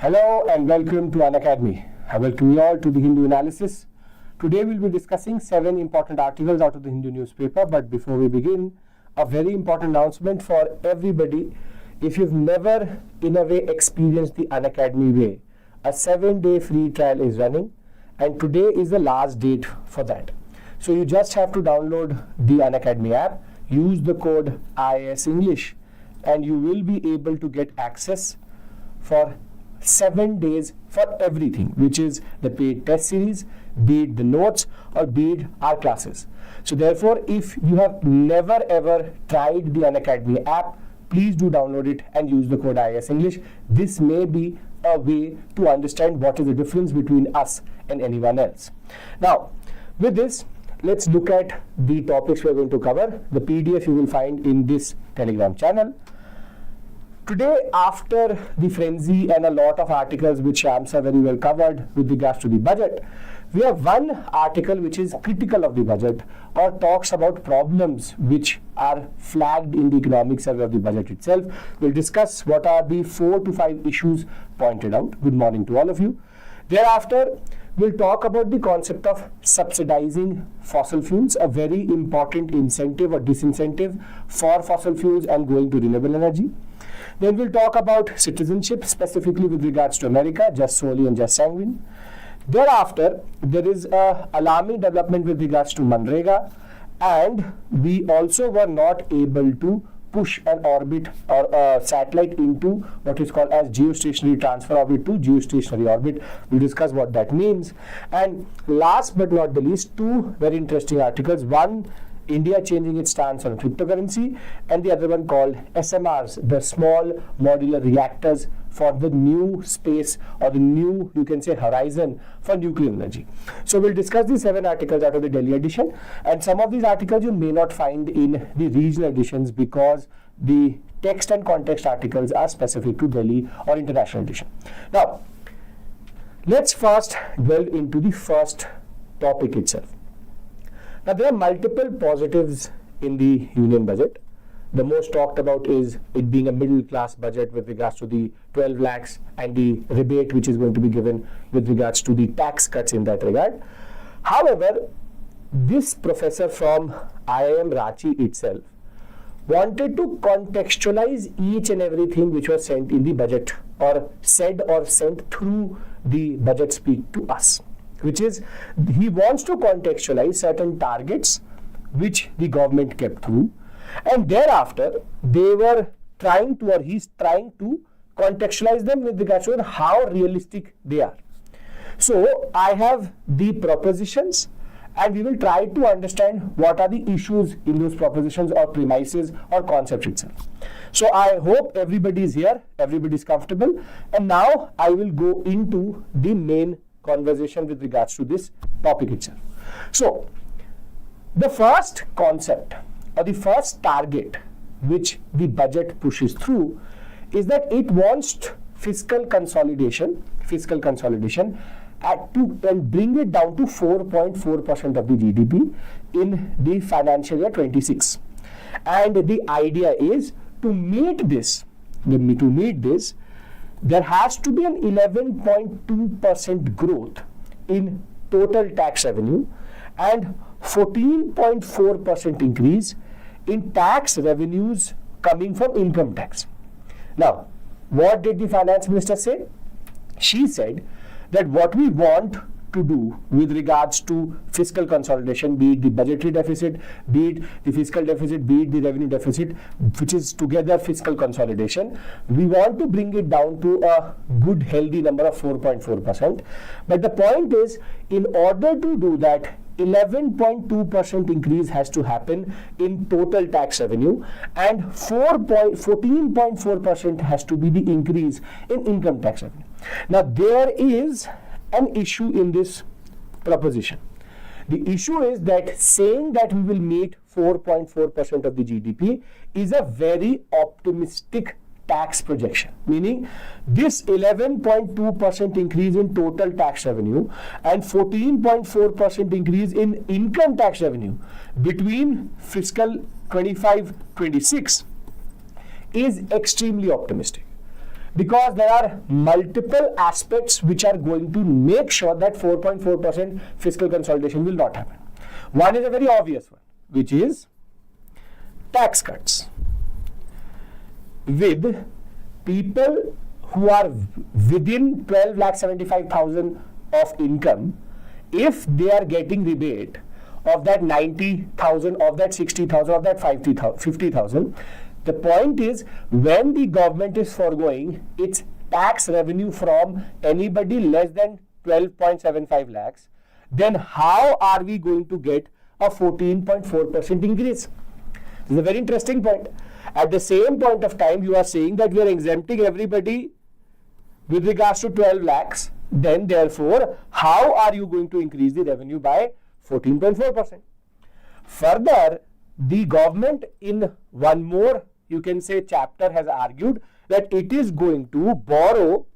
Hello and welcome to Unacademy. I welcome you all to the Hindu analysis. Today we'll be discussing 7 important articles out of the Hindu newspaper. But before we begin, a very important announcement for everybody. If you've never in a way experienced the Unacademy way, a 7-day free trial is running and today is the last date for that. So you just have to download the Unacademy app, use the code IS English and you will be able to get access for 7 days for everything, which is the paid test series, be it the notes or be it our classes. So therefore, if you have never ever tried the Unacademy app, please do download it and use the code IS English. This may be a way to understand what is the difference between us and anyone else. Now, with this, let's look at the topics we are going to cover. The PDF you will find in this Telegram channel. Today, after the frenzy and a lot of articles which Shams have very well covered with regards to the budget, we have one article which is critical of the budget or talks about problems which are flagged in the economic survey of the budget itself. We'll discuss what are the 4 to 5 issues pointed out. Good morning to all of you. Thereafter, we'll talk about the concept of subsidizing fossil fuels, a very important incentive or disincentive for fossil fuels and going to renewable energy. Then we'll talk about citizenship, specifically with regards to America, just solely and just sanguine. Thereafter, there is an alarming development with regards to MGNREGS, and we also were not able to push an orbit or a satellite into what is called as geostationary transfer orbit to geostationary orbit. We'll discuss what that means. And last but not the least, 2 very interesting articles. One, India changing its stance on cryptocurrency, and the other one called SMRs, the small modular reactors for the new space or the new, you can say, horizon for nuclear energy. So we'll discuss these 7 articles out of the Delhi edition, and some of these articles you may not find in the regional editions because the text and context articles are specific to Delhi or international edition. Now, let's first delve into the first topic itself. Now, there are multiple positives in the union budget. The most talked about is it being a middle class budget with regards to the 12 lakhs and the rebate which is going to be given with regards to the tax cuts in that regard. However, this professor from IIM Ranchi itself wanted to contextualize each and everything which was sent in the budget or said or sent through the budget speech to us, which is he wants to contextualize certain targets which the government kept through, and thereafter they were trying to, or he's trying to contextualize them with regards to how realistic they are. So I have the propositions and we will try to understand what are the issues in those propositions or premises or concepts itself. So I hope everybody is here, everybody is comfortable, and now I will go into the main conversation with regards to this topic itself. So the first concept or the first target which the budget pushes through is that it wants fiscal consolidation and bring it down to 4.4% of the GDP in the financial year 26. And the idea is to meet this, there has to be an 11.2% growth in total tax revenue and 14.4% increase in tax revenues coming from income tax. Now, what did the finance minister say? She said that what we want to do with regards to fiscal consolidation, be it the budgetary deficit, be it the fiscal deficit, be it the revenue deficit, which is together fiscal consolidation, we want to bring it down to a good healthy number of 4.4%. But the point is, in order to do that, 11.2% increase has to happen in total tax revenue and 14.4% has to be the increase in income tax revenue. Now, there is an issue in this proposition. The issue is that saying that we will meet 4.4% of the GDP is a very optimistic tax projection, meaning this 11.2% increase in total tax revenue and 14.4% increase in income tax revenue between fiscal 25-26 is extremely optimistic. because there are multiple aspects which are going to make sure that 4.4% fiscal consolidation will not happen. One is a very obvious one, which is tax cuts. With people who are within 12,75,000 of income, if they are getting rebate of that 90,000, of that 60,000, of that 50,000, the point is when the government is foregoing its tax revenue from anybody less than 12.75 lakhs, then how are we going to get a 14.4% increase? This is a very interesting point. At the same point of time, you are saying that we are exempting everybody with regards to 12 lakhs. Then therefore, how are you going to increase the revenue by 14.4%? Further, the government in one more, you can say, chapter has argued that it is going to borrow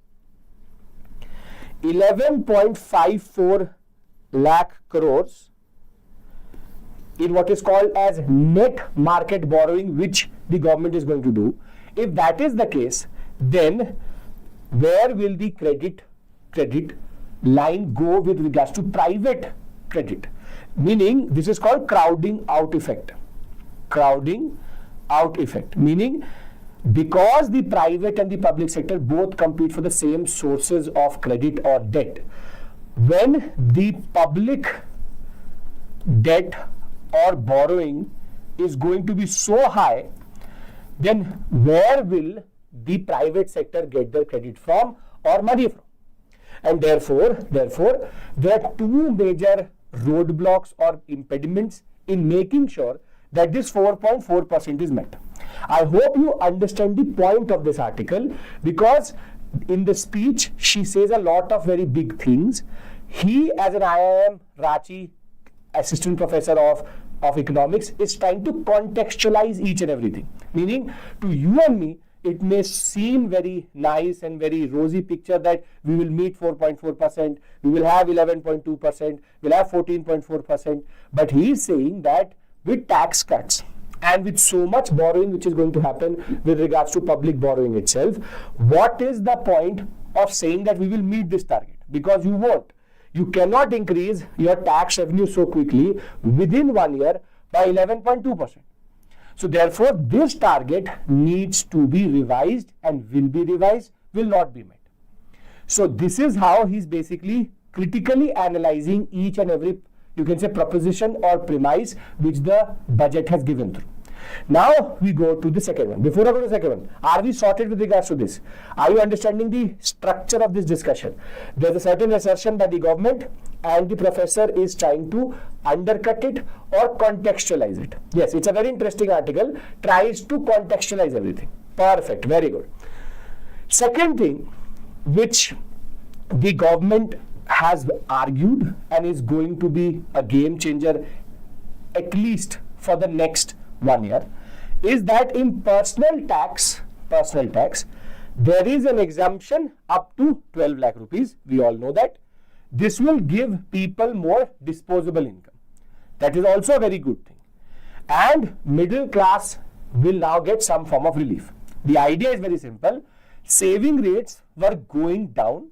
11.54 lakh crores in what is called as net market borrowing, which the government is going to do. If that is the case, then where will the credit line go with regards to private credit? Meaning, this is called crowding out effect. Crowding out effect, meaning because the private and the public sector both compete for the same sources of credit or debt, when the public debt or borrowing is going to be so high, then where will the private sector get their credit from or money from? And therefore, there are two major roadblocks or impediments in making sure that this 4.4% is met. I hope you understand the point of this article, because in the speech she says a lot of very big things. He, as an IIM Ranchi assistant professor of economics, is trying to contextualize each and everything. Meaning, to you and me, it may seem very nice and very rosy picture that we will meet 4.4%, we will have 11.2%, we'll have 14.4%. But he is saying that with tax cuts and with so much borrowing which is going to happen with regards to public borrowing itself, what is the point of saying that we will meet this target? Because you won't. You cannot increase your tax revenue so quickly within 1 year by 11.2%. So therefore, this target needs to be revised and will be revised, will not be met. So this is how he's basically critically analyzing each and every, you can say, proposition or premise which the budget has given through. Now we go to the second one. Before I go to the second one, are we sorted with regards to this? Are you understanding the structure of this discussion? There's a certain assertion by the government and the professor is trying to undercut it or contextualize it. Yes, it's a very interesting article, tries to contextualize everything. Perfect, very good. Second thing which the government has argued and is going to be a game changer at least for the next 1 year is that in personal tax, there is an exemption up to 12 lakh rupees. We all know that. This will give people more disposable income. That is also a very good thing. And middle class will now get some form of relief. The idea is very simple. Saving rates were going down,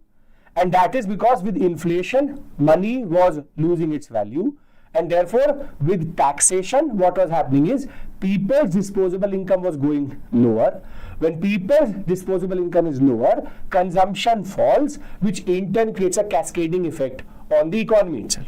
and that is because with inflation, money was losing its value. And therefore, with taxation, what was happening is people's disposable income was going lower. When people's disposable income is lower, consumption falls, which in turn creates a cascading effect on the economy itself.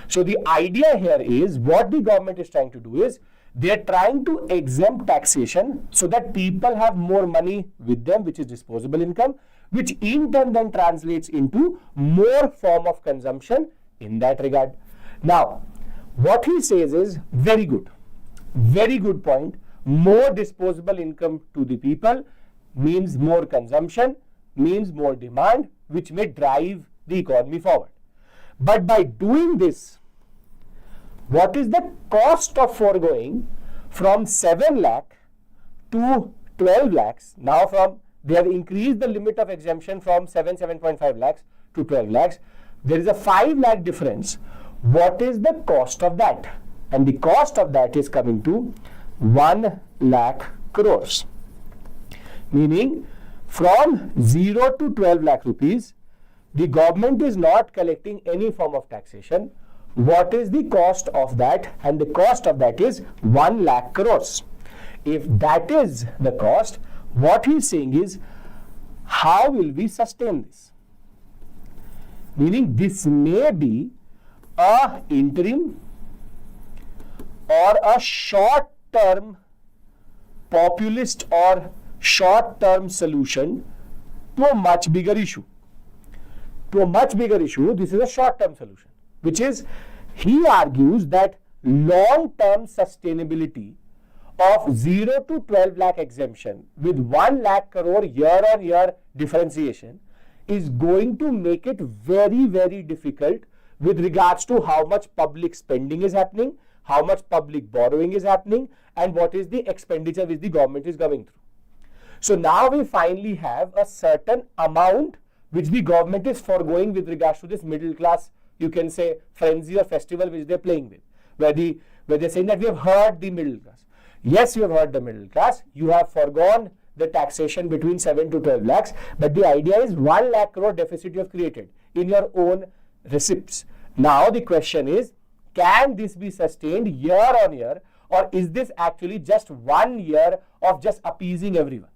So the idea here is what the government is trying to do is they are trying to exempt taxation so that people have more money with them, which is disposable income, which in turn then translates into more form of consumption in that regard. Now, what he says is very good point. More disposable income to the people means more consumption, means more demand, which may drive the economy forward. But by doing this, what is the cost of foregoing from 7 lakh to 12 lakhs? Now they have increased the limit of exemption from 7.5 lakhs to 12 lakhs. There is a 5 lakh difference. What is the cost of that? And the cost of that is coming to 1 lakh crores. Meaning From 0 to 12 lakh rupees, the government is not collecting any form of taxation. What is the cost of that? And the cost of that is 1 lakh crores. If that is the cost, what he is saying is, how will we sustain this? Meaning this may be a interim or a short-term populist or short-term solution to a much bigger issue. To a much bigger issue, this is a short-term solution, which is, he argues that long-term sustainability of 0 to 12 lakh exemption with 1 lakh crore year-on-year differentiation is going to make it very, very difficult with regards to how much public spending is happening, how much public borrowing is happening, and what is the expenditure which the government is going through. So now we finally have a certain amount which the government is foregoing with regards to this middle class, you can say, frenzy or festival which they're playing with, where they're saying that we have hurt the middle class. Yes, you have hurt the middle class. You have foregone the taxation between 7 to 12 lakhs, but the idea is 1 lakh crore deficit you have created in your own receipts. Now the question is, can this be sustained year on year, or is this actually just 1 year of just appeasing everyone?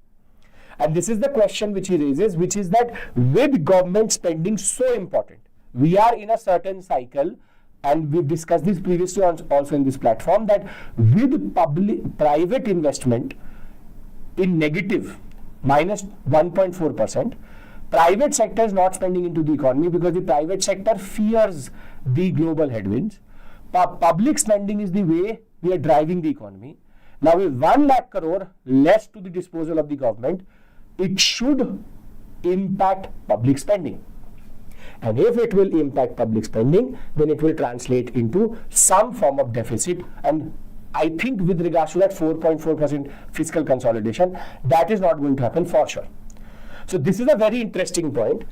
And this is the question which he raises, which is that with government spending so important, we are in a certain cycle, and we've discussed this previously also in this platform, that with private investment in negative, minus 1.4%, private sector is not spending into the economy because the private sector fears the global headwinds. Public spending is the way we are driving the economy. Now with 1 lakh crore less to the disposal of the government, it should impact public spending. And if it will impact public spending, then it will translate into some form of deficit. And I think with regards to that 4.4% fiscal consolidation, that is not going to happen for sure. So this is a very interesting point.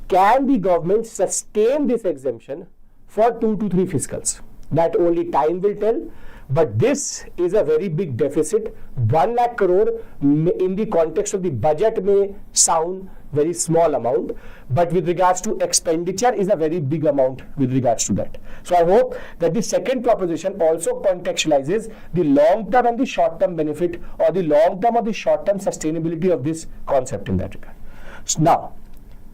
Can the government sustain this exemption for 2 to 3 fiscals? That only time will tell. But this is a very big deficit. 1 lakh crore in the context of the budget may sound very small amount, but with regards to expenditure is a very big amount with regards to that. So I hope that the second proposition also contextualizes the long-term and the short-term benefit, or the long-term or the short-term sustainability of this concept in that regard. So now,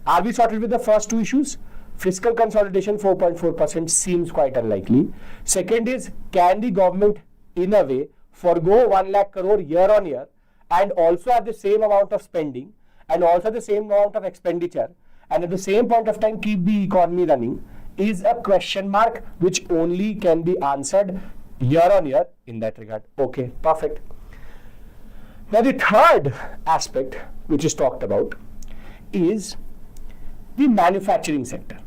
are we sorted with the first two issues? Fiscal consolidation 4.4% seems quite unlikely. Second is, can the government in a way forgo 1 lakh crore year on year and also have the same amount of spending and also the same amount of expenditure, and at the same point of time keep the economy running, is a question mark which only can be answered year on year in that regard. Okay, perfect. Now the third aspect which is talked about is the manufacturing sector.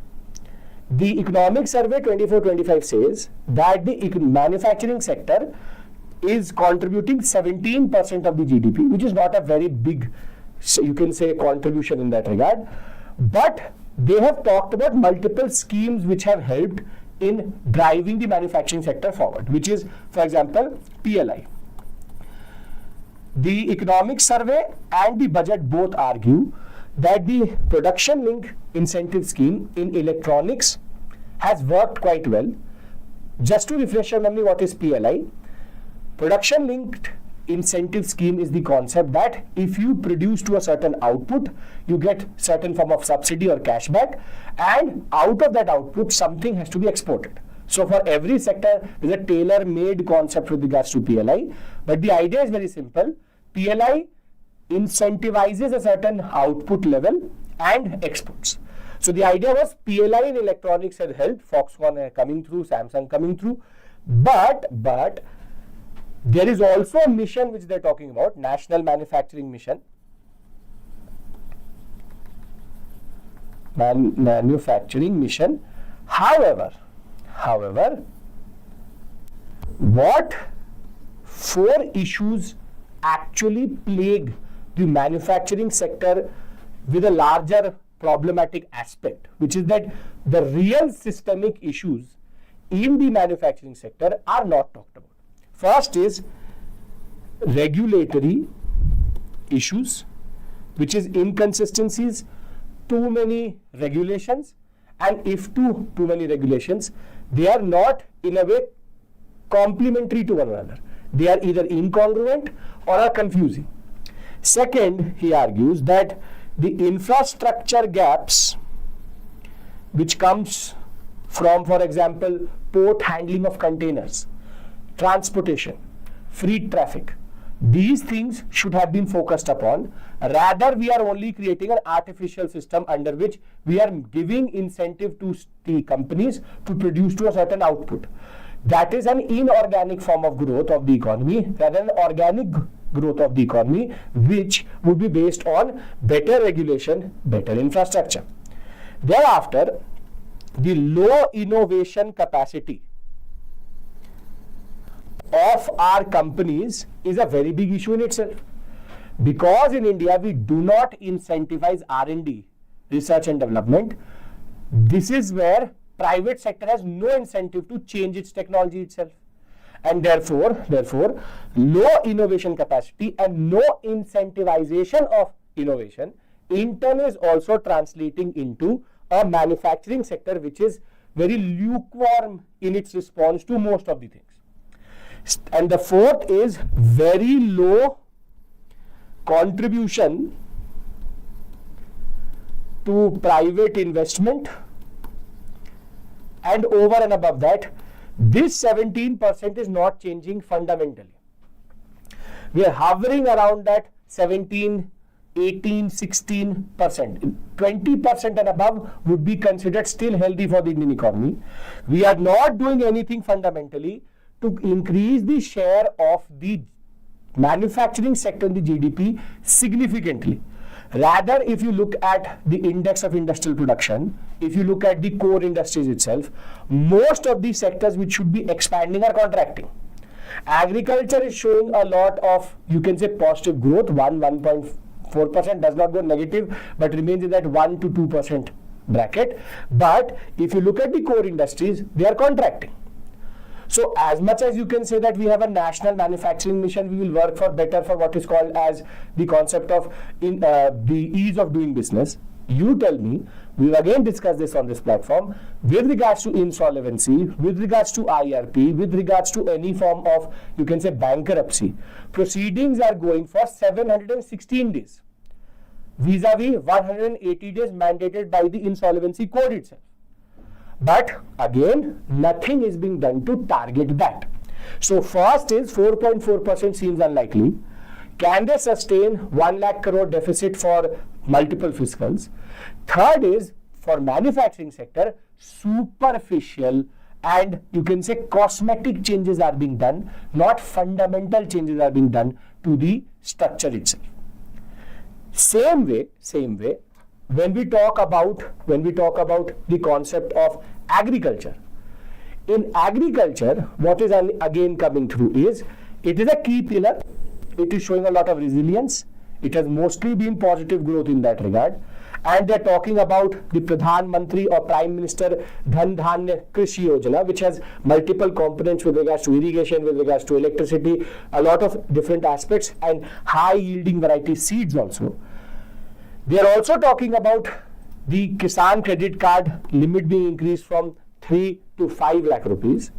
The economic survey 24-25 says that the manufacturing sector is contributing 17% of the GDP, which is not a very big, you can say, contribution in that regard. But they have talked about multiple schemes which have helped in driving the manufacturing sector forward, which is, for example, PLI. The economic survey and the budget both argue that the production link incentive scheme in electronics has worked quite well. Just to refresh your memory, what is PLI? Production linked incentive scheme is the concept that if you produce to a certain output, you get certain form of subsidy or cashback, and out of that output, something has to be exported. So for every sector, there is a tailor-made concept with regards to PLI, but the idea is very simple. PLI incentivizes a certain output level and exports. So the idea was PLI in electronics had helped, Foxconn coming through, Samsung coming through, but there is also a mission which they're talking about, National Manufacturing Mission. Manufacturing Mission. However, what 4 issues actually plague the manufacturing sector with a larger problematic aspect, which is that the real systemic issues in the manufacturing sector are not talked about. First is regulatory issues. which is inconsistencies, too many regulations, and if too many regulations, they are not in a way complementary to one another. They are either incongruent or are confusing. Second, he argues that the infrastructure gaps which comes from, for example, port handling of containers, transportation, freight traffic, these things should have been focused upon. Rather, we are only creating an artificial system under which we are giving incentive to the companies to produce to a certain output. That is an inorganic form of growth of the economy rather than organic growth of the economy, which would be based on better regulation, better infrastructure. Thereafter, the low innovation capacity of our companies is a very big issue in itself, because in India we do not incentivize R&D, research and development. This is where private sector has no incentive to change its technology itself, and therefore low innovation capacity and no incentivization of innovation in turn is also translating into a manufacturing sector which is very lukewarm in its response to most of the things. And the fourth is very low contribution to private investment, and over and above that, this 17% is not changing fundamentally. We are hovering around that 17, 18, 16%. 20% and above would be considered still healthy for the Indian economy. We are not doing anything fundamentally to increase the share of the manufacturing sector in the GDP significantly. Rather, if you look at the index of industrial production, if you look at the core industries itself, most of these sectors which should be expanding are contracting. Agriculture is showing a lot of, you can say, positive growth. 1.4% does not go negative, but remains in that 1 to 2% bracket. But if you look at the core industries, they are contracting. So as much as you can say that we have a national manufacturing mission, we will work for better for what is called as the concept of the ease of doing business. You tell me, we will again discuss this on this platform, with regards to insolvency, with regards to IRP, with regards to any form of, you can say, bankruptcy. Proceedings are going for 716 days, vis-a-vis 180 days mandated by the insolvency code itself. But again, nothing is being done to target that. So first is 4.4% seems unlikely. Can they sustain 1 lakh crore deficit for multiple fiscals? Third is, for manufacturing sector, superficial and you can say cosmetic changes are being done, not fundamental changes are being done to the structure itself. Same way, when we talk about the concept of agriculture. In agriculture, what is again coming through is, it is a key pillar. It is showing a lot of resilience. It has mostly been positive growth in that regard. And they're talking about the Pradhan Mantri or Prime Minister Dhan Dhanya Krishi Yojana, which has multiple components with regards to irrigation, with regards to electricity, a lot of different aspects, and high yielding variety seeds also. They are also talking about the Kisan credit card limit being increased from 3 to 5 lakh rupees.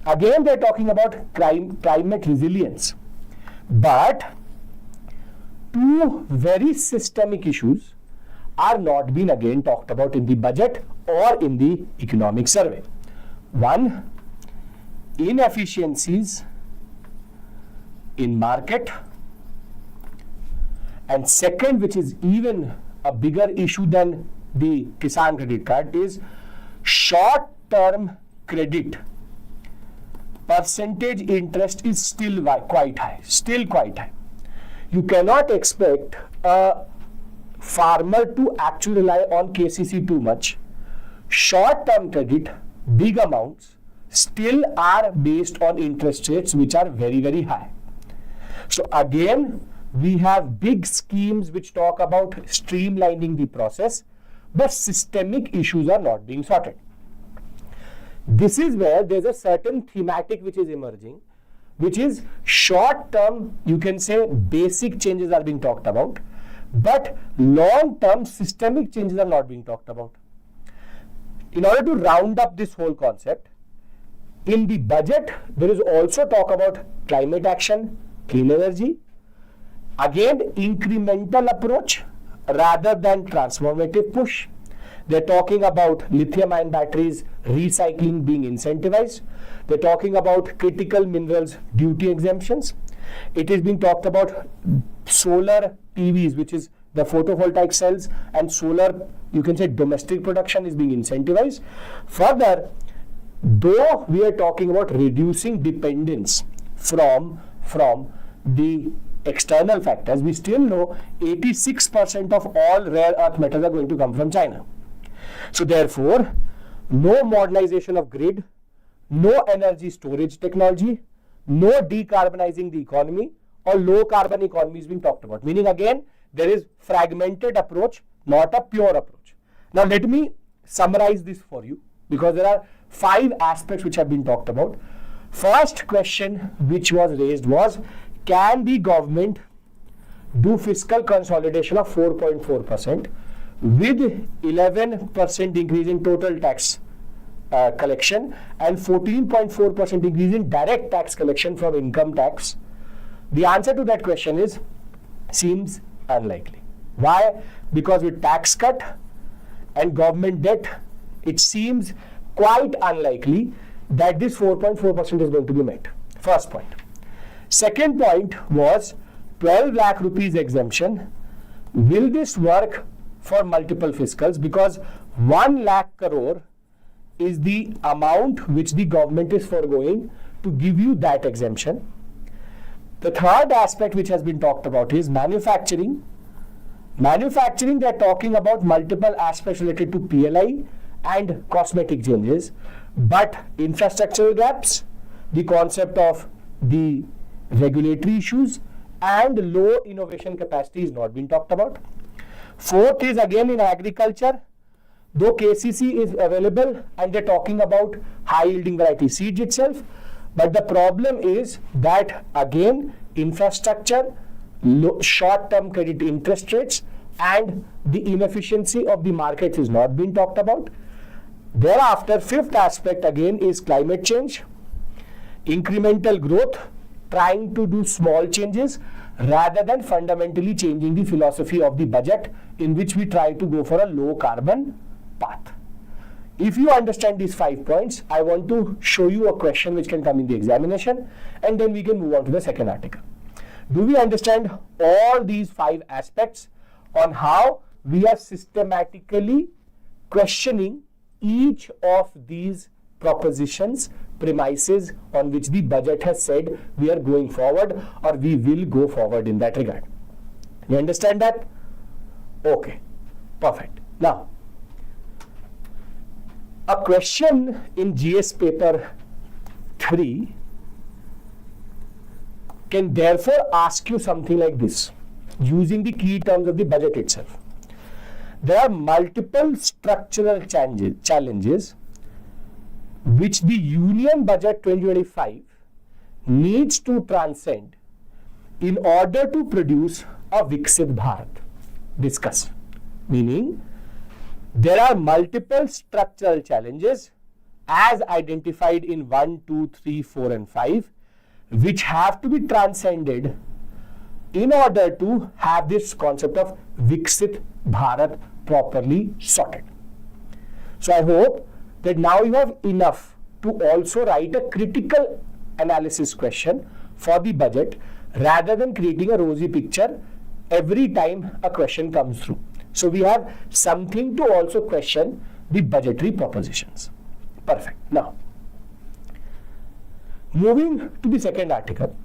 Again, they are talking about climate resilience. But two very systemic issues are not being again talked about in the budget or in the economic survey. One, inefficiencies in market. And second, which is even a bigger issue than the Kisan credit card, is short-term credit percentage interest is still quite high. You cannot expect a farmer to actually rely on KCC too much. Short-term credit, big amounts, still are based on interest rates which are very, very high. So again, we have big schemes which talk about streamlining the process, but systemic issues are not being sorted. This is where there's a certain thematic which is emerging, which is short term, you can say basic changes are being talked about, but long-term systemic changes are not being talked about. In order to round up this whole concept, in the budget, there is also talk about climate action, clean energy, again, incremental approach rather than transformative push. They're talking about lithium-ion batteries, recycling being incentivized. They're talking about critical minerals duty exemptions. It is being talked about solar PVs, which is the photovoltaic cells, and solar, you can say, domestic production is being incentivized. Further, though we are talking about reducing dependence from the external factors, we still know 86% of all rare earth metals are going to come from China. So therefore, no modernization of grid, no energy storage technology, no decarbonizing the economy, or low carbon economy is being talked about. Meaning again, there is fragmented approach, not a pure approach. Now let me summarize this for you, because there are 5 aspects which have been talked about. First question which was raised was, can the government do fiscal consolidation of 4.4% with 11% increase in total tax collection and 14.4% increase in direct tax collection from income tax? The answer to that question is, seems unlikely. Why? Because with tax cut and government debt, it seems quite unlikely that this 4.4% is going to be met. First point. Second point was 12 lakh rupees exemption. Will this work for multiple fiscals? Because 1 lakh crore is the amount which the government is foregoing to give you that exemption. The third aspect which has been talked about is manufacturing. Manufacturing, they are talking about multiple aspects related to PLI and cosmetic changes, but infrastructural gaps, the concept of the regulatory issues, and low innovation capacity is not being talked about. Fourth is again in agriculture, though KCC is available and they're talking about high yielding variety seeds itself, but the problem is that again infrastructure, short-term credit interest rates, and the inefficiency of the markets is not being talked about. Thereafter, fifth aspect again is climate change, incremental growth, trying to do small changes rather than fundamentally changing the philosophy of the budget, in which we try to go for a low carbon path. If you understand these 5 points, I want to show you a question which can come in the examination, and then we can move on to the second article. Do we understand all these 5 aspects on how we are systematically questioning each of these propositions, premises on which the budget has said we are going forward or we will go forward in that regard? You understand that? Okay, perfect. Now, a question in GS paper 3 can therefore ask you something like this, using the key terms of the budget itself. There are multiple structural challenges which the Union Budget 2025 needs to transcend in order to produce a Viksit Bharat. Discuss. Meaning, there are multiple structural challenges as identified in 1, 2, 3, 4 and 5, which have to be transcended in order to have this concept of Viksit Bharat properly sorted. So I hope that now you have enough to also write a critical analysis question for the budget rather than creating a rosy picture every time a question comes through. So we have something to also question the budgetary propositions. Perfect. Now, moving to the second article,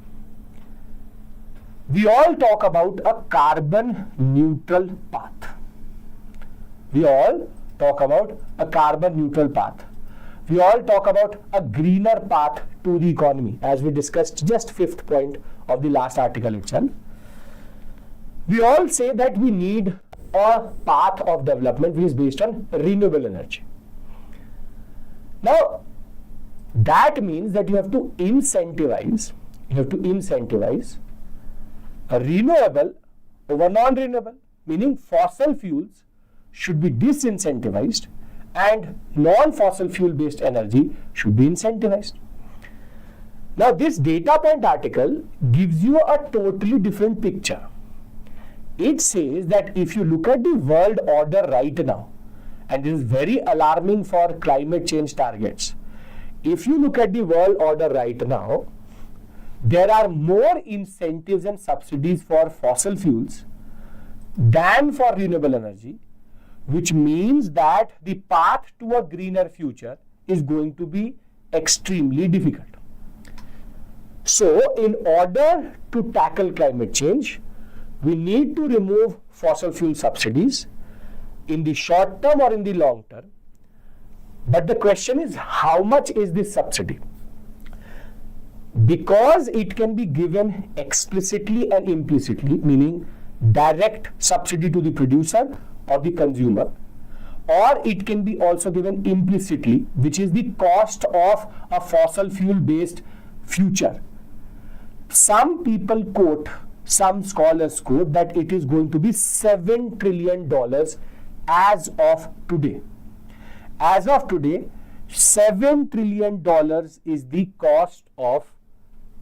we all talk about a carbon neutral path. We all talk about a carbon neutral path. We all talk about a greener path to the economy, as we discussed just 5th point of the last article itself. We all say that we need a path of development which is based on renewable energy. Now, that means that you have to incentivize a renewable over non-renewable. meaning fossil fuels should be disincentivized and non-fossil fuel based energy should be incentivized. Now this data point article gives you a totally different picture. It says that if you look at the world order right now, and this is very alarming for climate change targets, if you look at the world order right now, there are more incentives and subsidies for fossil fuels than for renewable energy, which means that the path to a greener future is going to be extremely difficult. So, in order to tackle climate change, we need to remove fossil fuel subsidies in the short term or in the long term. But the question is, how much is this subsidy? Because it can be given explicitly and implicitly, meaning direct subsidy to the producer or the consumer, or it can be also given implicitly, which is the cost of a fossil fuel based future. Some people quote, some scholars quote that it is going to be $7 trillion as of today. As of today, $7 trillion is the cost of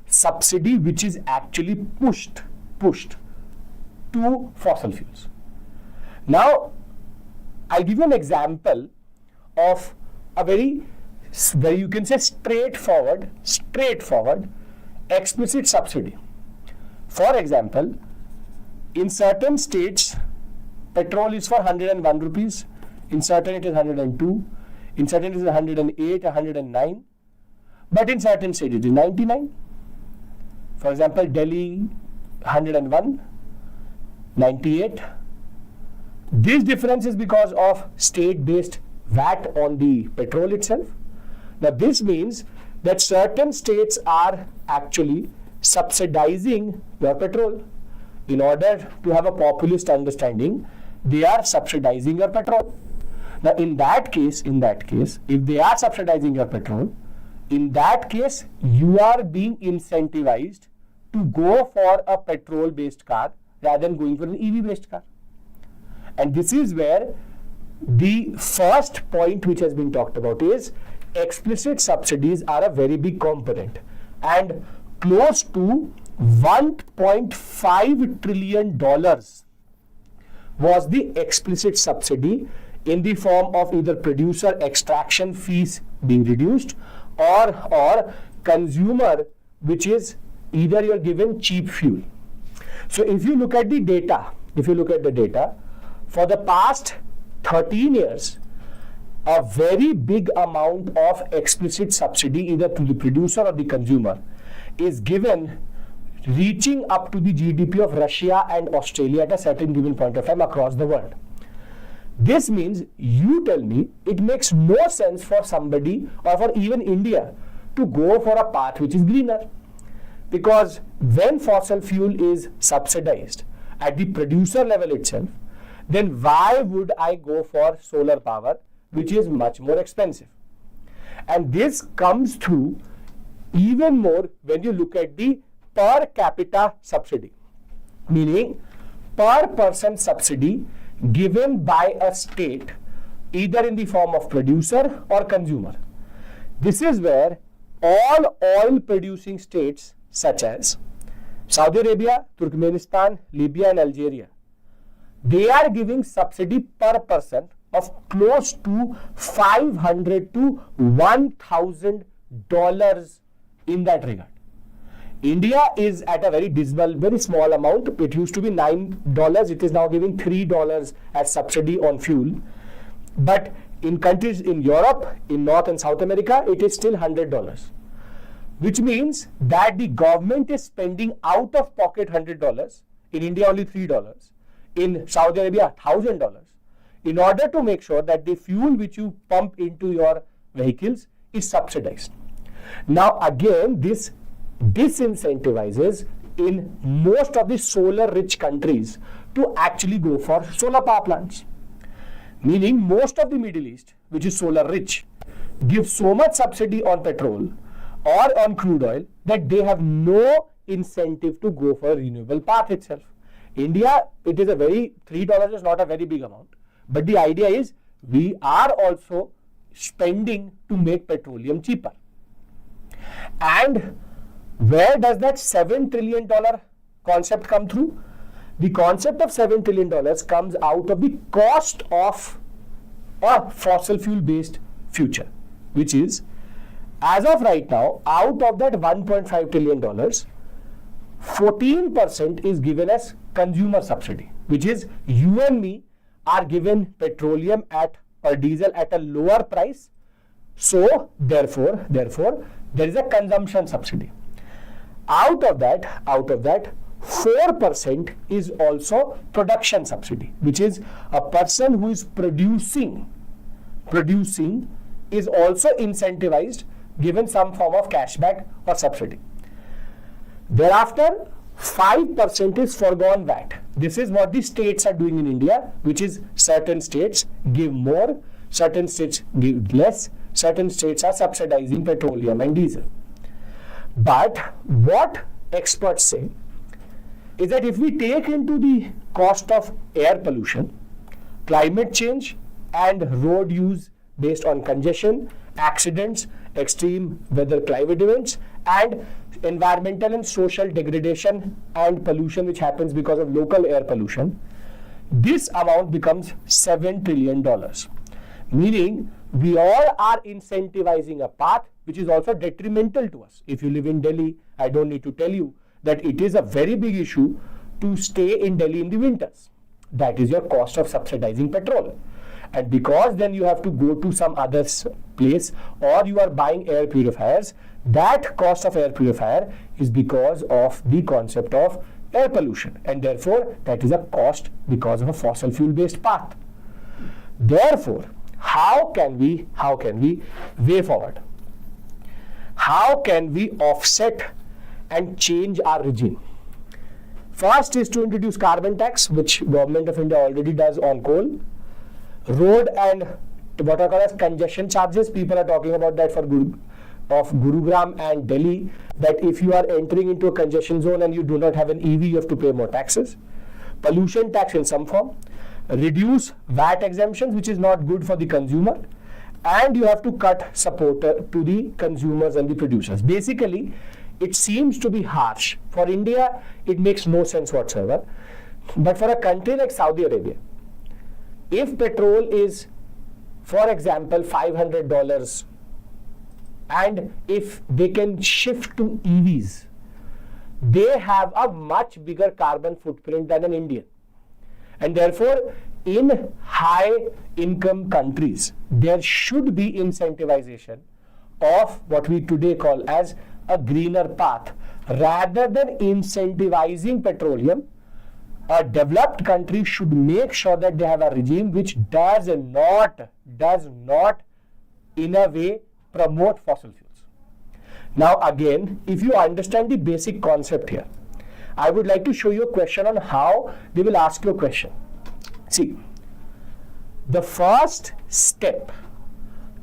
subsidy which is actually pushed to fossil fuels. Now, I'll give you an example of a very you can say straightforward explicit subsidy. For example, in certain states, petrol is for 101 rupees, in certain it is 102, in certain it is 108, 109, but in certain states it is 99. For example, Delhi 101, 98. This difference is because of state-based VAT on the petrol itself. Now this means that certain states are actually subsidizing your petrol. In order to have a populist understanding, they are subsidizing your petrol. Now in that case, if they are subsidizing your petrol, in that case, you are being incentivized to go for a petrol-based car rather than going for an EV-based car. And this is where the first point which has been talked about is explicit subsidies are a very big component, and close to $1.5 trillion was the explicit subsidy in the form of either producer extraction fees being reduced or consumer, which is either you're given cheap fuel. So if you look at the data, for the past 13 years, a very big amount of explicit subsidy either to the producer or the consumer is given, reaching up to the GDP of Russia and Australia at a certain given point of time across the world. This means, you tell me, it makes no sense for somebody or for even India to go for a path which is greener. Because when fossil fuel is subsidized at the producer level itself, then why would I go for solar power, which is much more expensive? And this comes through even more when you look at the per capita subsidy, meaning per person subsidy given by a state either in the form of producer or consumer. This is where all oil producing states such as Saudi Arabia, Turkmenistan, Libya and Algeria, they are giving subsidy per person of close to $500 to $1,000 in that regard. India is at a very dismal, very small amount. It used to be $9. It is now giving $3 as subsidy on fuel. But in countries in Europe, in North and South America, it is still $100. Which means that the government is spending out of pocket $100. In India, only $3. In Saudi Arabia, $1,000. In order to make sure that the fuel which you pump into your vehicles is subsidized. Now again, this disincentivizes in most of the solar rich countries to actually go for solar power plants. Meaning most of the Middle East, which is solar rich, gives so much subsidy on petrol or on crude oil that they have no incentive to go for a renewable path itself. India, it is a $3 is not a very big amount. But the idea is we are also spending to make petroleum cheaper. And where does that $7 trillion concept come through? The concept of $7 trillion comes out of the cost of a fossil fuel based future, which is, as of right now, out of that $1.5 trillion, 14% is given as consumer subsidy, which is you and me are given petroleum or diesel at a lower price. So therefore, there is a consumption subsidy. Out of that, 4% is also production subsidy, which is a person who is producing is also incentivized, given some form of cashback or subsidy. Thereafter, 5% is foregone VAT. This is what the states are doing in India, which is certain states give more, certain states give less, certain states are subsidizing petroleum and diesel. But what experts say is that if we take into the cost of air pollution, climate change and road use based on congestion, accidents, extreme weather climate events, and environmental and social degradation and pollution which happens because of local air pollution, this amount becomes $7 trillion. Meaning, we all are incentivizing a path which is also detrimental to us. If you live in Delhi, I don't need to tell you that it is a very big issue to stay in Delhi in the winters. That is your cost of subsidizing petrol. And because then you have to go to some other place or you are buying air purifiers, that cost of air purifier is because of the concept of air pollution. And therefore, that is a cost because of a fossil fuel based path. Therefore, how can we way forward? How can we offset and change our regime? First is to introduce carbon tax, which Government of India already does on coal. Road and what are called as congestion charges. People are talking about that for Gurugram and Delhi, that if you are entering into a congestion zone and you do not have an EV, you have to pay more taxes. Pollution tax in some form. Reduce VAT exemptions, which is not good for the consumer. And you have to cut support to the consumers and the producers. Basically, it seems to be harsh. For India, it makes no sense whatsoever. But for a country like Saudi Arabia, if petrol is, for example, $500, and if they can shift to EVs, they have a much bigger carbon footprint than an Indian. And therefore, in high income countries, there should be incentivization of what we today call as a greener path. Rather than incentivizing petroleum, a developed country should make sure that they have a regime which does not in a way promote fossil fuels. Now again, if you understand the basic concept here, I would like to show you a question on how they will ask you a question. See, the first step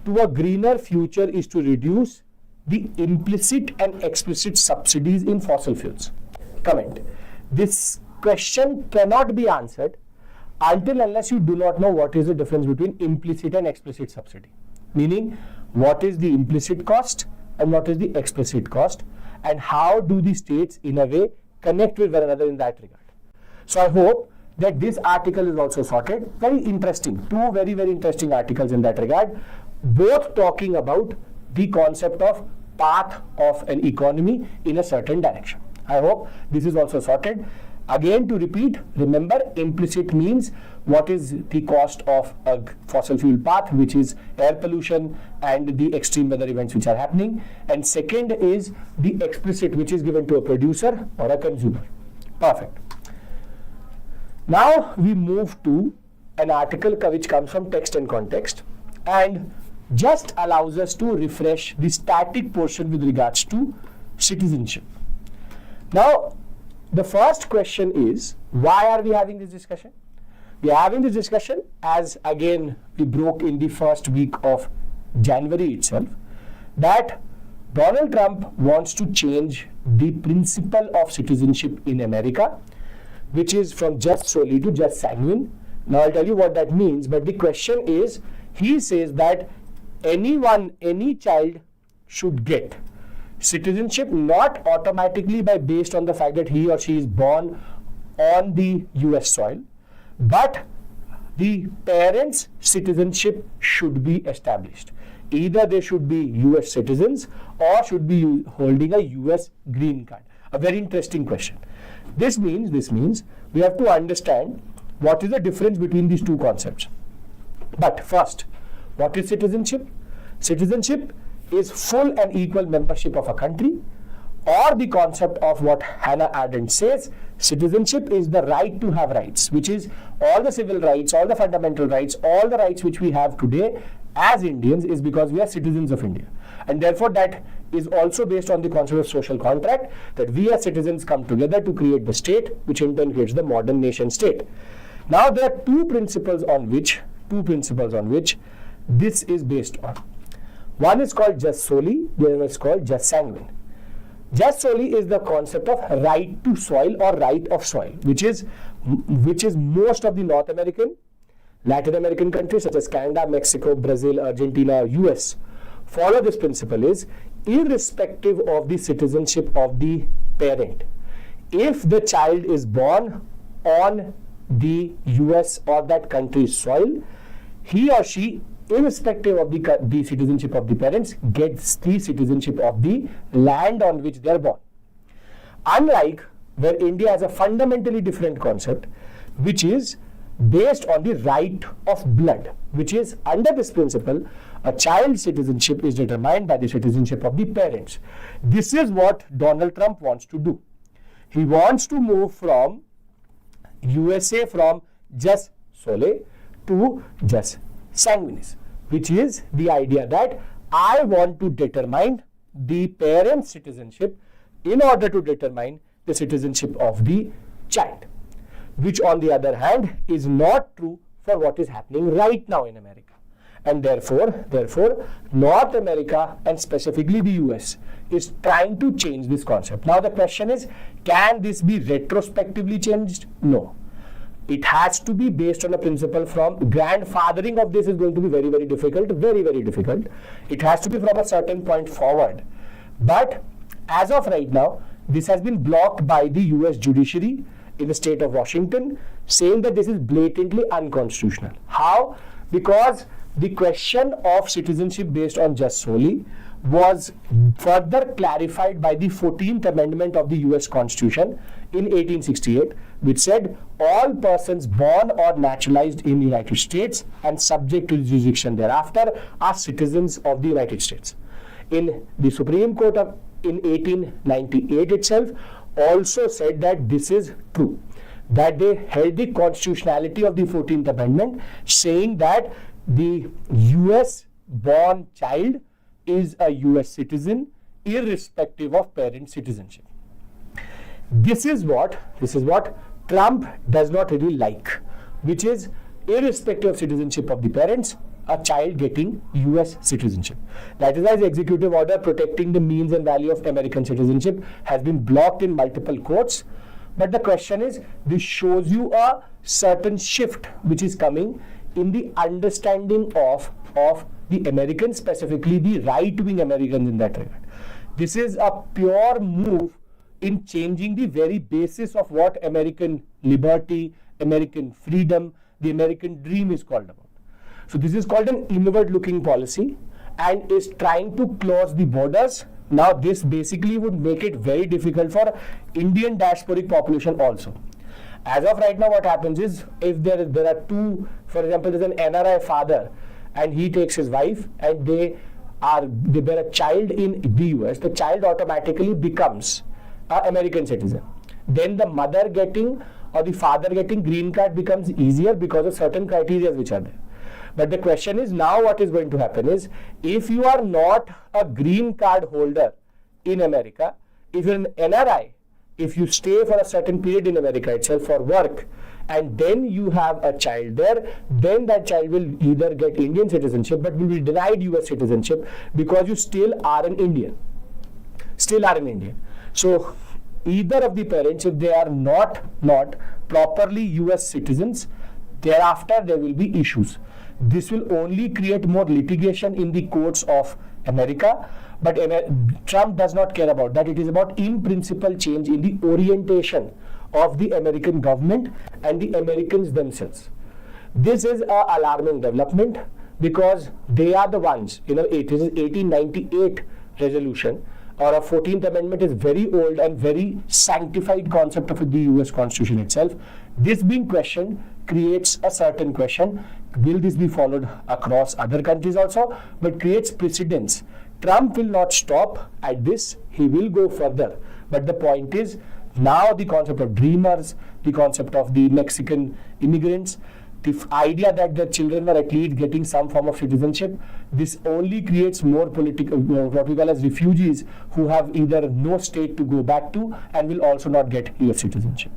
to a greener future is to reduce the implicit and explicit subsidies in fossil fuels. Comment. This question cannot be answered until unless you do not know what is the difference between implicit and explicit subsidy. Meaning, what is the implicit cost and what is the explicit cost, and how do the states in a way connect with one another in that regard. So I hope that this article is also sorted. Very interesting. Two very, very interesting articles in that regard, both talking about the concept of path of an economy in a certain direction. I hope this is also sorted. Again, to repeat, remember, implicit means what is the cost of a fossil fuel path, which is air pollution and the extreme weather events which are happening. And second is the explicit, which is given to a producer or a consumer. Perfect. Now we move to an article which comes from Text and Context and just allows us to refresh the static portion with regards to citizenship. Now, the first question is, why are we having this discussion? We are having this discussion as, again, we broke in the first week of January itself, that Donald Trump wants to change the principle of citizenship in America. which is from just solely to just sanguine. Now I'll tell you what that means, but the question is, he says that any child should get citizenship not automatically based on the fact that he or she is born on the US soil, but the parents' citizenship should be established. Either they should be US citizens or should be holding a US green card. A very interesting question. This means we have to understand what is the difference between these two concepts. But first, what is citizenship? Citizenship is full and equal membership of a country, or the concept of what Hannah Arendt says, citizenship is the right to have rights, which is all the civil rights, all the fundamental rights, all the rights which we have today as Indians is because we are citizens of India. And therefore that is also based on the concept of social contract, that we as citizens come together to create the state, which in turn creates the modern nation state. Now there are two principles on which this is based on. One is called jus soli, the other is called jus sanguine. Jus soli is the concept of right to soil or right of soil, which is most of the North American, Latin American countries such as Canada, Mexico, Brazil, Argentina, US follow this principle is irrespective of the citizenship of the parent. If the child is born on the US or that country's soil, he or she, irrespective of the citizenship of the parents, gets the citizenship of the land on which they are born. Unlike where India has a fundamentally different concept, which is based on the right of blood, which is under this principle, a child's citizenship is determined by the citizenship of the parents. This is what Donald Trump wants to do. He wants to move from USA from jus soli to jus sanguinis, which is the idea that I want to determine the parent's citizenship in order to determine the citizenship of the child, which on the other hand is not true for what is happening right now in America. And therefore, North America and specifically the US is trying to change this concept. Now the question is, can this be retrospectively changed? No. It has to be based on a principle from grandfathering of this is going to be very, very difficult, very, very difficult. It has to be from a certain point forward. But as of right now, this has been blocked by the US judiciary in the state of Washington, saying that this is blatantly unconstitutional. How? Because the question of citizenship based on jus soli was further clarified by the 14th Amendment of the US Constitution in 1868, which said all persons born or naturalized in the United States and subject to jurisdiction thereafter are citizens of the United States. In the Supreme Court in 1898 itself also said that this is true, that they held the constitutionality of the 14th Amendment, saying that the US born child is a US citizen irrespective of parent citizenship. This is what Trump does not really like, which is irrespective of citizenship of the parents, a child getting US citizenship. That is why the executive order protecting the means and value of American citizenship has been blocked in multiple courts. But the question is, this shows you a certain shift which is coming in the understanding of the Americans, specifically the right-wing Americans in that regard. This is a pure move in changing the very basis of what American liberty, American freedom, the American dream is called about. So this is called an inward-looking policy and is trying to close the borders. Now this basically would make it very difficult for Indian diasporic population also. As of right now, what happens is, if there are two, for example, there's an NRI father and he takes his wife and they bear a child in the US, the child automatically becomes an American citizen. Then the mother getting or the father getting green card becomes easier because of certain criteria which are there. But the question is, now what is going to happen is, if you are not a green card holder in America, if you're an NRI, if you stay for a certain period in America itself for work, and then you have a child there, then that child will either get Indian citizenship but will be denied US citizenship because you still are an Indian. So either of the parents, if they are not properly US citizens, thereafter there will be issues. This will only create more litigation in the courts of America, but Trump does not care about that. It is about in principle change in the orientation of the American government and the Americans themselves. This is an alarming development because they are the ones, it is 1898 resolution or a 14th Amendment is very old and very sanctified concept of the US Constitution itself. This being questioned creates a certain question. Will this be followed across other countries also? But creates precedence. Trump will not stop at this. He will go further. But the point is, now the concept of dreamers, the concept of the Mexican immigrants, the idea that their children are at least getting some form of citizenship, this only creates more political, what we call as refugees, who have either no state to go back to and will also not get US citizenship.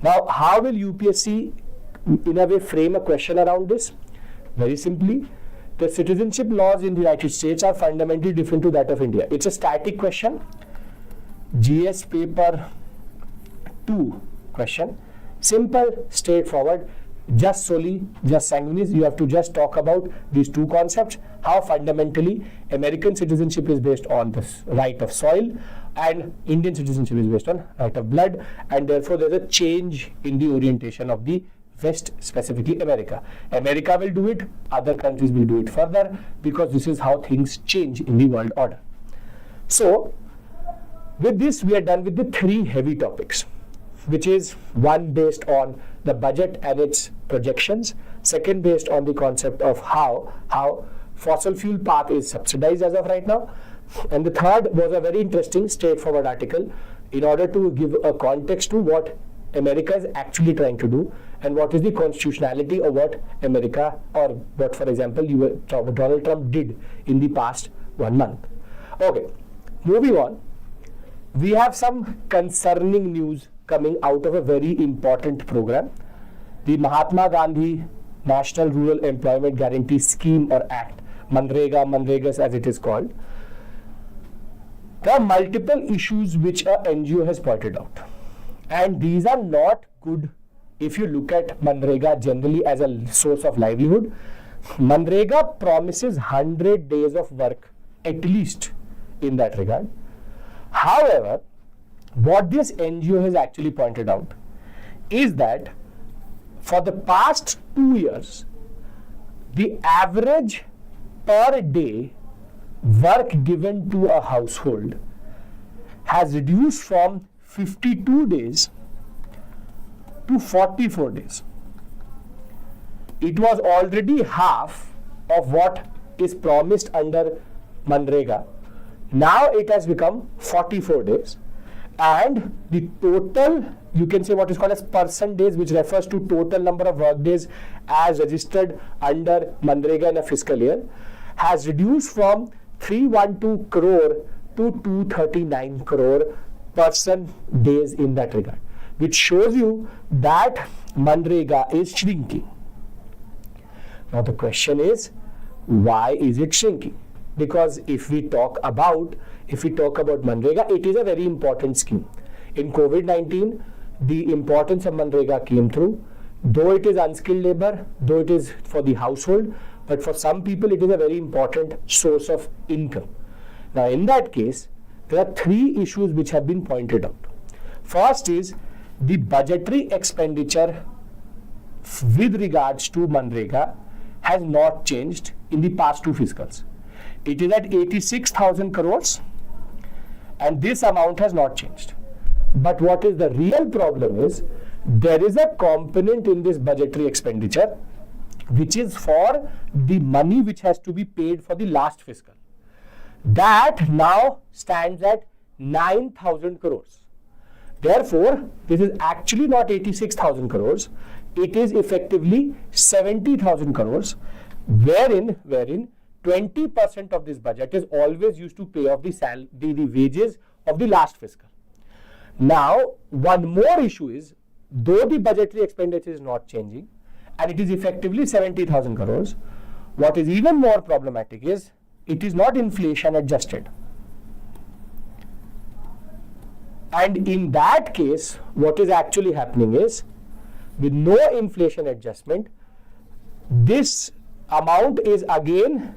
Now, how will UPSC in a way frame a question around this? Very simply, the citizenship laws in the United States are fundamentally different to that of India. It's a static question. GS paper 2 question. Simple, straightforward, just sanguinis. You have to just talk about these two concepts, how fundamentally American citizenship is based on the right of soil and Indian citizenship is based on right of blood, and therefore there's a change in the orientation of the West, specifically America. America will do it, other countries will do it further, because this is how things change in the world order. So, with this we are done with the three heavy topics, which is one based on the budget and its projections, second based on the concept of how fossil fuel path is subsidized as of right now, and the third was a very interesting straightforward article in order to give a context to what America is actually trying to do and what is the constitutionality of what America or what, for example, Donald Trump did in the past 1 month. Okay, moving on. We have some concerning news coming out of a very important program, the Mahatma Gandhi National Rural Employment Guarantee Scheme or Act, MGNREGS as it is called. There are multiple issues which a NGO has pointed out, and these are not good if you look at MGNREGA generally as a source of livelihood. MGNREGA promises 100 days of work at least in that regard. However, what this NGO has actually pointed out is that for the past 2 years, the average per day work given to a household has reduced from 52 days to 44 days. It was already half of what is promised under MGNREGA. Now it has become 44 days. And the total, you can say what is called as person days, which refers to total number of work days as registered under MGNREGA in a fiscal year, has reduced from 312 crore to 239 crore person days in that regard, which shows you that MGNREGA is shrinking. Now the question is, why is it shrinking? Because if we talk about MGNREGA, it is a very important scheme. In COVID-19, the importance of MGNREGA came through. Though it is unskilled labor, though it is for the household, but for some people it is a very important source of income. Now in that case, there are three issues which have been pointed out. First is the budgetary expenditure with regards to MGNREGA has not changed in the past two fiscals. It is at 86,000 crores and this amount has not changed. But what is the real problem is, there is a component in this budgetary expenditure which is for the money which has to be paid for the last fiscal. That now stands at 9,000 crores. Therefore, this is actually not 86,000 crores. It is effectively 70,000 crores, wherein 20% of this budget is always used to pay off the wages of the last fiscal. Now, one more issue is, though the budgetary expenditure is not changing and it is effectively 70,000 crores, what is even more problematic is it is not inflation adjusted. And in that case, what is actually happening is with no inflation adjustment, this amount is again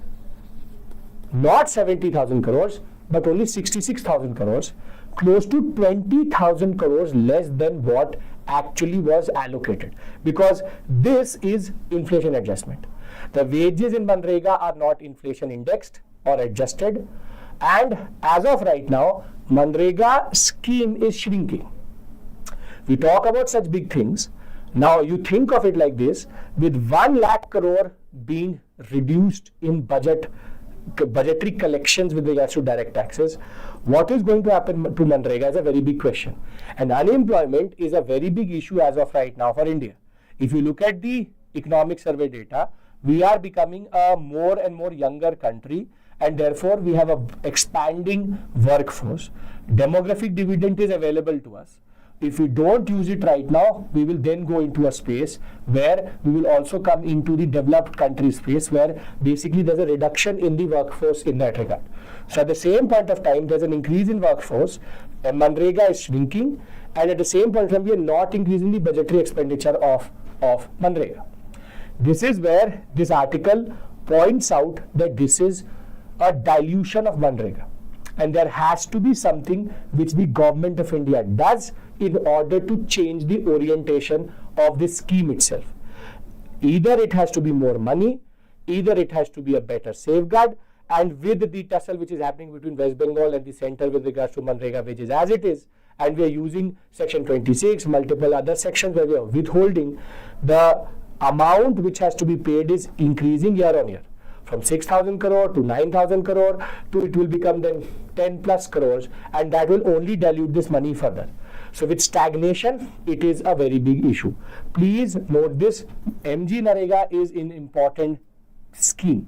not 70,000 crores, but only 66,000 crores, close to 20,000 crores less than what actually was allocated, because this is inflation adjustment. The wages in MGNREGA are not inflation indexed or adjusted, and as of right now, MGNREGA scheme is shrinking. We talk about such big things. Now you think of it like this: with 1 lakh crore being reduced in budgetary collections with regards to direct taxes, what is going to happen to MGNREGA is a very big question. And unemployment is a very big issue as of right now for India. If you look at the economic survey data, we are becoming a more and more younger country, and therefore we have an expanding workforce. Demographic dividend is available to us. If we don't use it right now, we will then go into a space where we will also come into the developed country space, where basically there's a reduction in the workforce in that regard. So at the same point of time, there's an increase in workforce, and MGNREGA is shrinking, and at the same point of time, we are not increasing the budgetary expenditure of MGNREGA. This is where this article points out that this is a dilution of MGNREGA, and there has to be something which the government of India does in order to change the orientation of this scheme itself. Either it has to be more money, either it has to be a better safeguard, and with the tussle which is happening between West Bengal and the center with regards to MGNREGA wages as it is, and we are using section 26, multiple other sections where we are withholding, the amount which has to be paid is increasing year on year, from 6,000 crore to 9,000 crore to it will become then 10 plus crores, and that will only dilute this money further. So with stagnation, it is a very big issue. Please note this: MGNREGA is an important scheme.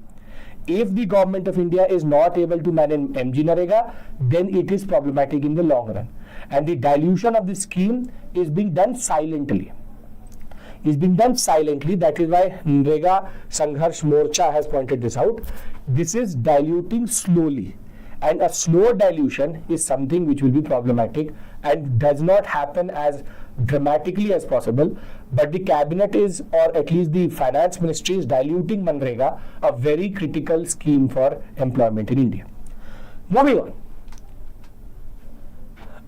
If the government of India is not able to manage MGNREGA, then it is problematic in the long run. And the dilution of the scheme is being done silently. That is why NREGA Sangharsh Morcha has pointed this out. This is diluting slowly, and a slow dilution is something which will be problematic and does not happen as dramatically as possible. But the cabinet is, or at least the finance ministry is diluting MGNREGA, a very critical scheme for employment in India. Moving on.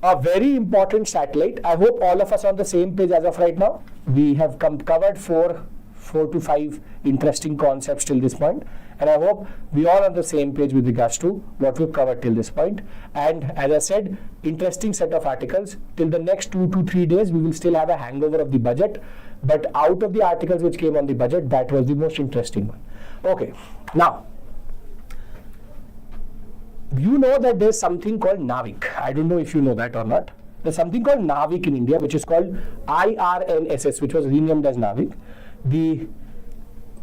A very important satellite. I hope all of us are on the same page as of right now. We have covered four to five interesting concepts till this point, and I hope we are on the same page with regards to what we've covered till this point. And as I said, interesting set of articles. Till the next 2 to 3 days, we will still have a hangover of the budget, but out of the articles which came on the budget, that was the most interesting one. Okay, now you know that there's something called NAVIC. I don't know if you know that or not. There's something called NAVIC in India, which is called IRNSS, which was renamed as NAVIC. The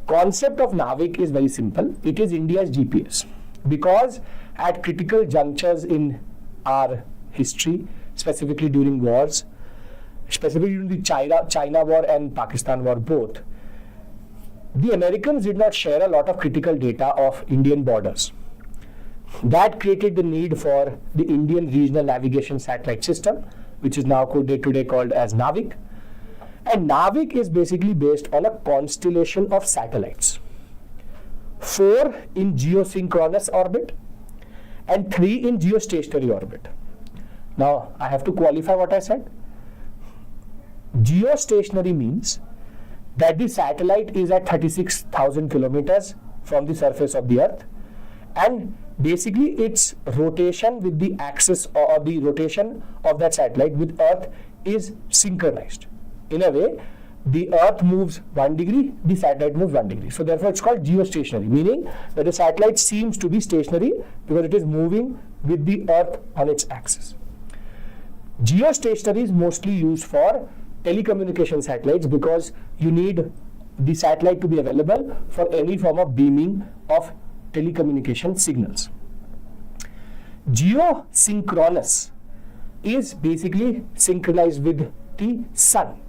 concept of NAVIC is very simple. It is India's GPS, because at critical junctures in our history, specifically during wars, specifically during the China war and Pakistan war both, the Americans did not share a lot of critical data of Indian borders. That created the need for the Indian Regional Navigation Satellite System, which is now today called as NAVIC. And NAVIC is basically based on a constellation of satellites. 4 in geosynchronous orbit and 3 in geostationary orbit. Now, I have to qualify what I said. Geostationary means that the satellite is at 36,000 kilometers from the surface of the Earth, and basically its rotation with the axis or the rotation of that satellite with Earth is synchronized. In a way, the Earth moves 1 degree, the satellite moves 1 degree. So therefore it's called geostationary, meaning that the satellite seems to be stationary because it is moving with the Earth on its axis. Geostationary is mostly used for telecommunication satellites because you need the satellite to be available for any form of beaming of telecommunication signals. Geosynchronous is basically synchronized with the sun.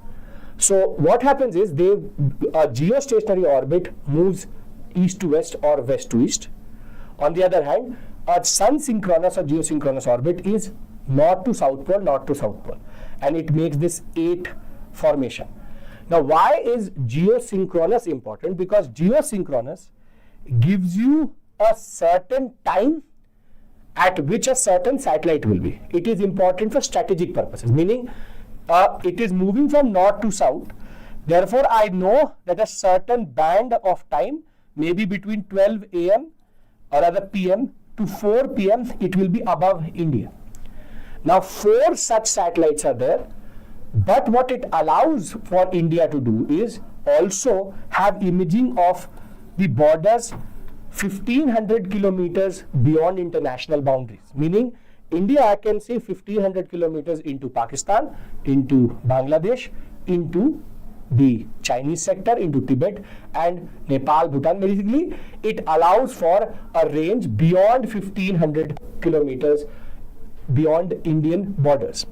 So what happens is a geostationary orbit moves east to west or west to east. On the other hand, a sun synchronous or geosynchronous orbit is north to south pole, and it makes this 8 formation. Now, why is geosynchronous important? Because geosynchronous gives you a certain time at which a certain satellite will be. It is important for strategic purposes, meaning it is moving from north to south. Therefore, I know that a certain band of time, maybe between 12 a.m. or rather p.m. to 4 p.m., it will be above India. Now, 4 such satellites are there, but what it allows for India to do is also have imaging of the borders 1500 kilometers beyond international boundaries, meaning India can see 1500 kilometers into Pakistan, into Bangladesh, into the Chinese sector, into Tibet and Nepal, Bhutan. Basically, it allows for a range beyond 1500 kilometers beyond Indian borders.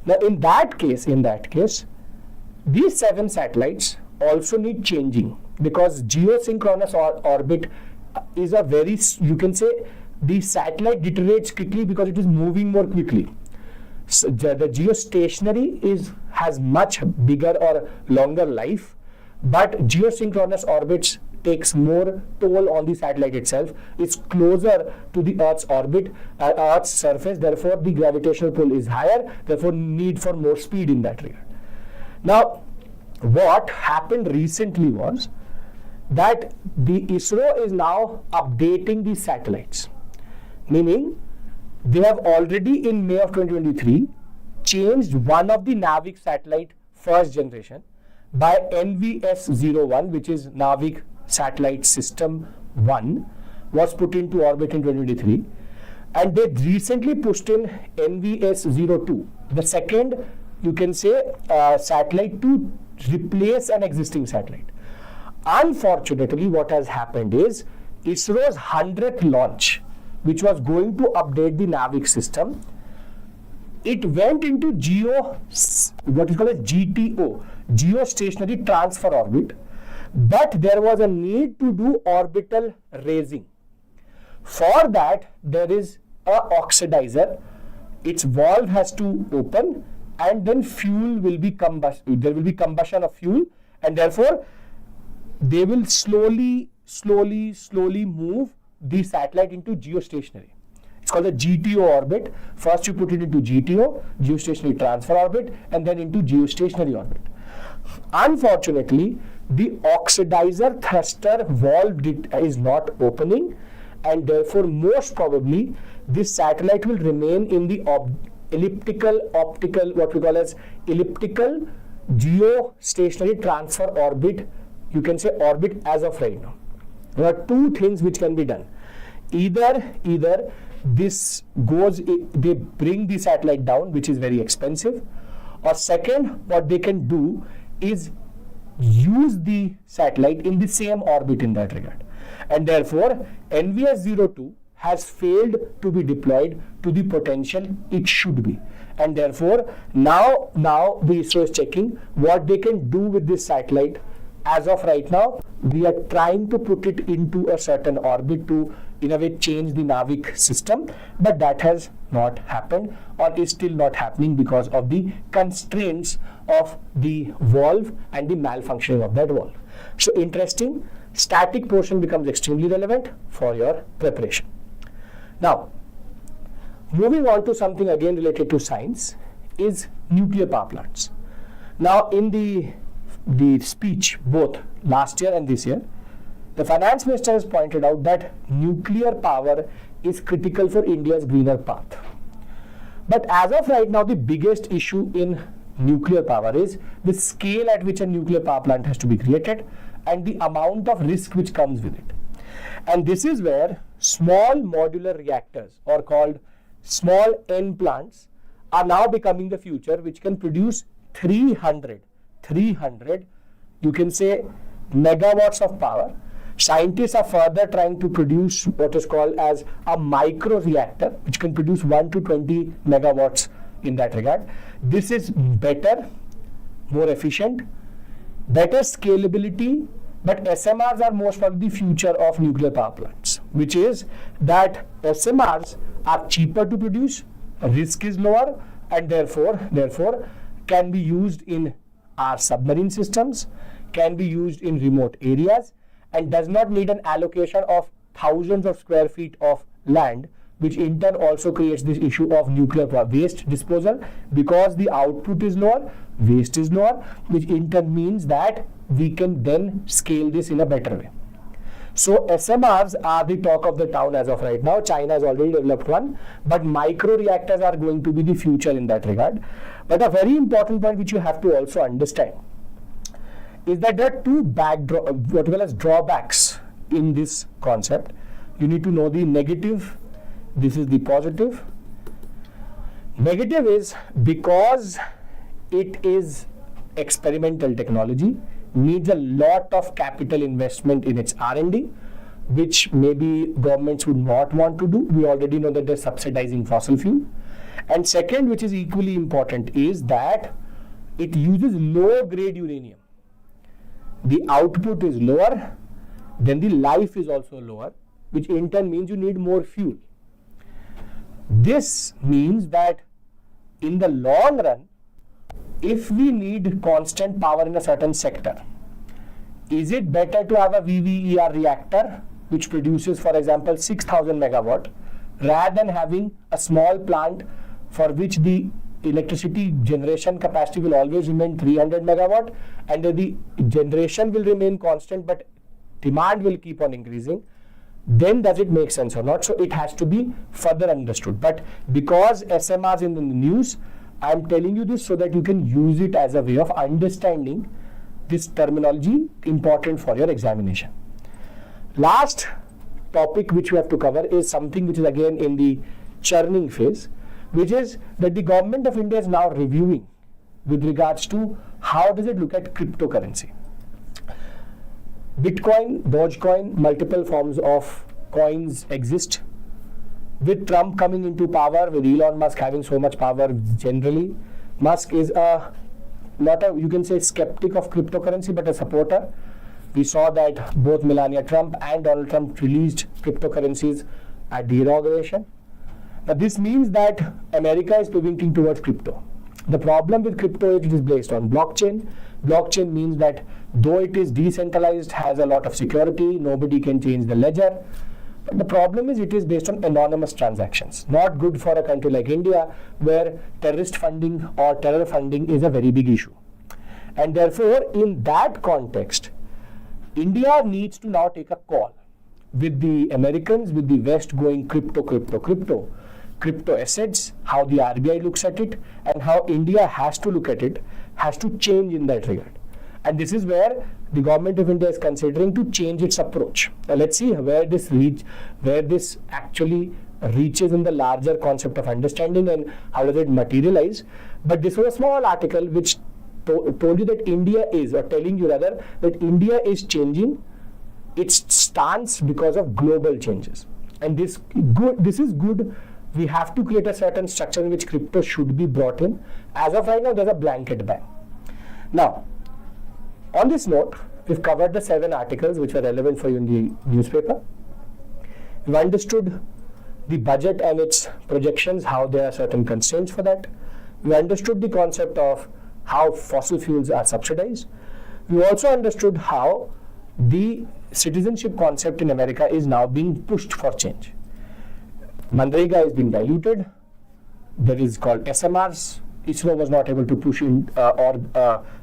Now, in that case, these 7 satellites also need changing, because geosynchronous orbit is a very, you can say, the satellite deteriorates quickly because it is moving more quickly. So the geostationary has much bigger or longer life, but geosynchronous orbits takes more toll on the satellite itself. It's closer to the Earth's orbit, Earth's surface, therefore the gravitational pull is higher, therefore need for more speed in that regard. Now, what happened recently was that the ISRO is now updating these satellites, meaning they have already in May of 2023 changed one of the NAVIC satellite first generation by NVS-01, which is NAVIC Satellite System 1, was put into orbit in 2023, and they recently pushed in NVS-02, the second, you can say, satellite to replace an existing satellite. Unfortunately, what has happened is ISRO's 100th launch, which was going to update the NAVIC system, it went into what is called as GTO, geostationary transfer orbit, but there was a need to do orbital raising. For that, there is a oxidizer. Its valve has to open, and then fuel will be there will be combustion of fuel, and therefore they will slowly move the satellite into geostationary. It's called the GTO orbit. First you put it into GTO, geostationary transfer orbit, and then into geostationary orbit. Unfortunately, the oxidizer thruster valve is not opening, and therefore most probably this satellite will remain in the elliptical geostationary transfer orbit, you can say orbit as of right now. There are 2 things which can be done. Either this goes, they bring the satellite down, which is very expensive, or second, what they can do is use the satellite in the same orbit in that regard. And therefore, NVS-02 has failed to be deployed to the potential it should be. And therefore, now the ISRO is checking what they can do with this satellite. As of right now, we are trying to put it into a certain orbit to, in a way, change the NAVIC system, but that has not happened or is still not happening because of the constraints of the valve and the malfunctioning of that valve. So interesting, static portion becomes extremely relevant for your preparation. Now, moving on to something again related to science is nuclear power plants. Now, in the speech both last year and this year, the finance minister has pointed out that nuclear power is critical for India's greener path. But as of right now, the biggest issue in nuclear power is the scale at which a nuclear power plant has to be created and the amount of risk which comes with it. And this is where small modular reactors, or called small N plants, are now becoming the future, which can produce 300, you can say, megawatts of power. Scientists are further trying to produce what is called as a micro reactor, which can produce 1 to 20 megawatts in that regard. This is better, more efficient, better scalability, but SMRs are most probably the future of nuclear power plants, which is that SMRs are cheaper to produce, risk is lower, and therefore can be used in are submarine systems, can be used in remote areas, and does not need an allocation of thousands of square feet of land, which in turn also creates this issue of nuclear waste disposal. Because the output is lower, waste is lower, which in turn means that we can then scale this in a better way. So SMRs are the talk of the town as of right now. China has already developed one, but micro reactors are going to be the future in that regard. But a very important point which you have to also understand is that there are two what well as drawbacks in this concept. You need to know the negative. This is the positive. Negative is because it is experimental technology, needs a lot of capital investment in its R&D, which maybe governments would not want to do. We already know that they're subsidizing fossil fuel. And second, which is equally important, is that it uses low grade uranium. The output is lower, then the life is also lower, which in turn means you need more fuel. This means that in the long run, if we need constant power in a certain sector, is it better to have a VVER reactor which produces, for example, 6,000 megawatt, rather than having a small plant for which the electricity generation capacity will always remain 300 megawatt and the generation will remain constant but demand will keep on increasing? Then does it make sense or not? So it has to be further understood. But because SMRs in the news, I am telling you this so that you can use it as a way of understanding this terminology important for your examination. Last topic which we have to cover is something which is again in the churning phase, which is that the government of India is now reviewing with regards to how does it look at cryptocurrency. Bitcoin, Dogecoin, multiple forms of coins exist. With Trump coming into power, with Elon Musk having so much power generally, Musk is not a, you can say, skeptic of cryptocurrency, but a supporter. We saw that both Melania Trump and Donald Trump released cryptocurrencies at the inauguration. Now this means that America is pivoting towards crypto. The problem with crypto is it is based on blockchain. Blockchain means that though it is decentralized, has a lot of security, nobody can change the ledger. But the problem is it is based on anonymous transactions. Not good for a country like India, where terrorist funding or terror funding is a very big issue. And therefore, in that context, India needs to now take a call with the Americans, with the West going crypto assets, how the RBI looks at it, and how India has to look at it, has to change in that regard. And this is where the government of India is considering to change its approach. Now let's see where this actually reaches in the larger concept of understanding and how does it materialize. But this was a small article which told you that India is, or telling you rather, that India is changing its stance because of global changes. And this is good. We have to create a certain structure in which crypto should be brought in. As of right now, there's a blanket ban. Now, on this note, we've covered the 7 articles which were relevant for you in the newspaper. We've understood the budget and its projections, how there are certain constraints for that. We understood the concept of how fossil fuels are subsidized. We also understood how the citizenship concept in America is now being pushed for change. MGNREGS is being diluted. There is called SMRs. ISRO was not able to push in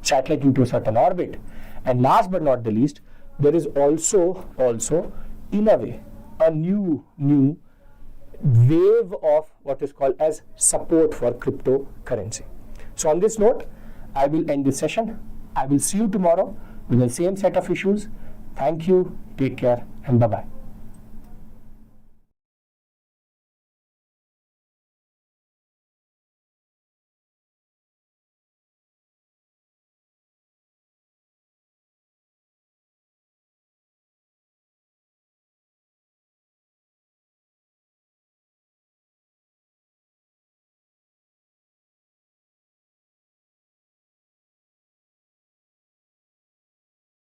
satellite into a certain orbit. And last but not the least, there is also in a way a new wave of what is called as support for cryptocurrency. So on this note, I will end this session. I will see you tomorrow with the same set of issues. Thank you, take care, and bye-bye.